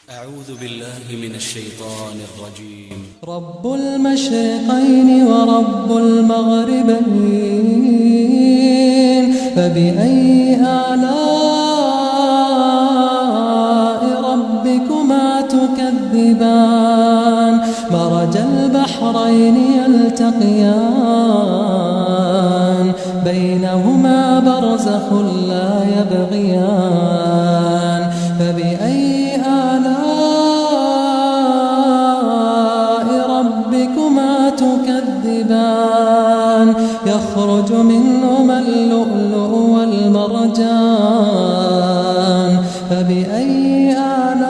أعوذ بالله من الشيطان الرجيم. رب المشرقين ورب المغربين، فبأي آلاء ربكما تكذبان؟ مرج البحرين يلتقيان، بينهما برزخ لا يبغيان. فبأي آلاء ربكما تكذبان؟ يخرج منهما اللؤلؤ والمرجان. فبأي آلاء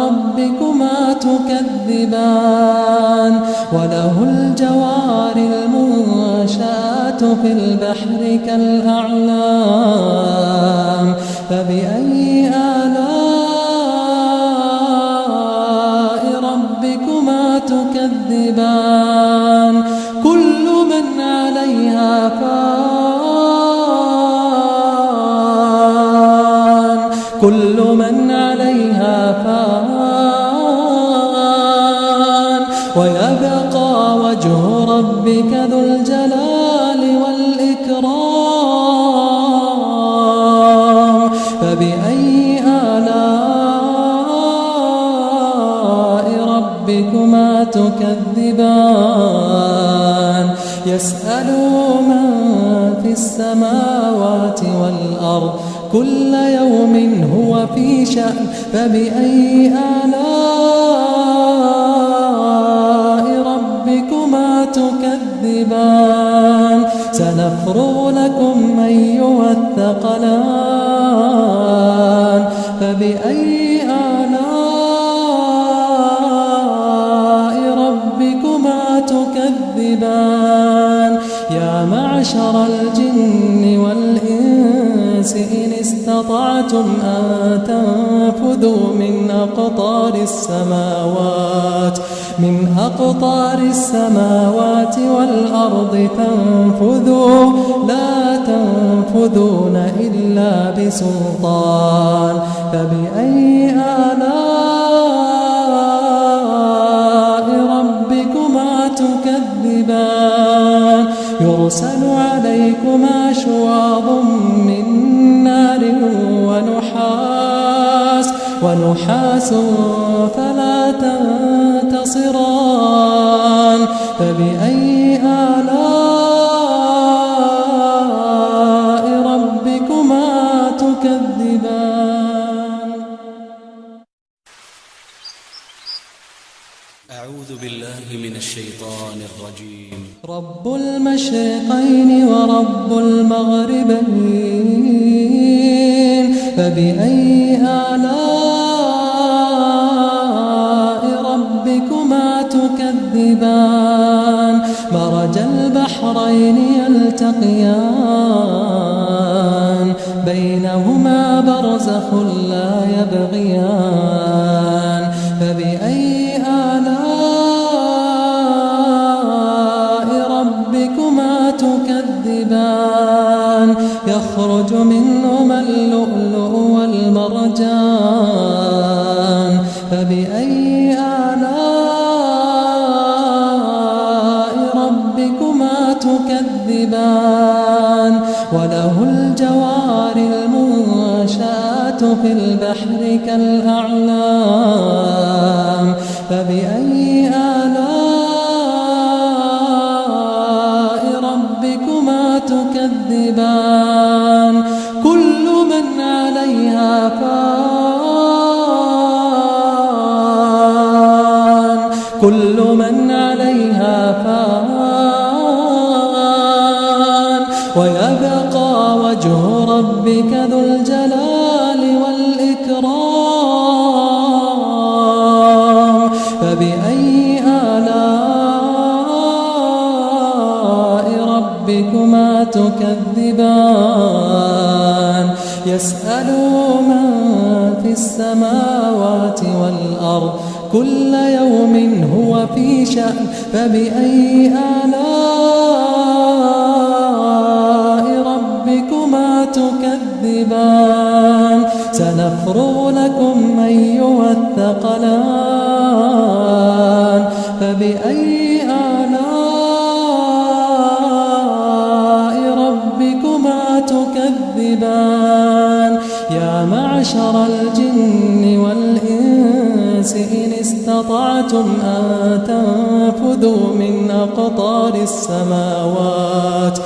ربكما تكذبان؟ وله الجوار المنشآت في البحر كالأعلام. فبأي آلاء ربكما تكذبان؟ كل من عليها فان، كل من عليها فان، ويبقى وجه ربك ذو الجلال والإكرام. فبأي آلاء ربكما تكذبان؟ يسأله من في السماوات والأرض، كل يوم هو في شأن. فبأي آلاء ربكما تكذبان؟ سنفرغ لكم أيها الثقلان. فبأي آلاء ربكما تكذبان؟ يا معشر الجن والإنس إن استطعتم أن تنفذوا من أقطار السماوات والأرض فانفذوا، لا تنفذون إلا بسلطان. فبأي آلاء ربكما تكذبان؟ يرسل عليكما شواظ من نار ونحاس فلا تنتصران. فبأي آلاء ربكما تكذبان؟ أعوذ بالله من الشيطان الرجيم. رب المشرقين ورب المغربين، فبأي آلاء ربكما تكذبان؟ مرج البحرين يلتقيان، بينهما برزخ لا يبغيان. فبأي آلاء ربكما تكذبان؟ يخرج منهما اللؤلؤ والمرجان. فبأي آلاء ربكما تكذبان؟ وله الجوار المنشآت في البحر كالأعلام. فبأي آلاء ربكما تكذبان؟ كل من عليها فان، كل من عليها فان، ويبقى وجه ربك ذو الجلال والإكرام. فبأي آلاء ربكما تكذبان؟ يسأله من في السماوات والأرض، كل يوم هو في شأن. فبأي آلاء ربكما تكذبان سنفرغ لكم أيها الثقلان فبأي آلاء ربكما تكذبان يا معشر الجن والإنس إن استطعتم أن تنفذوا من أقطار السماوات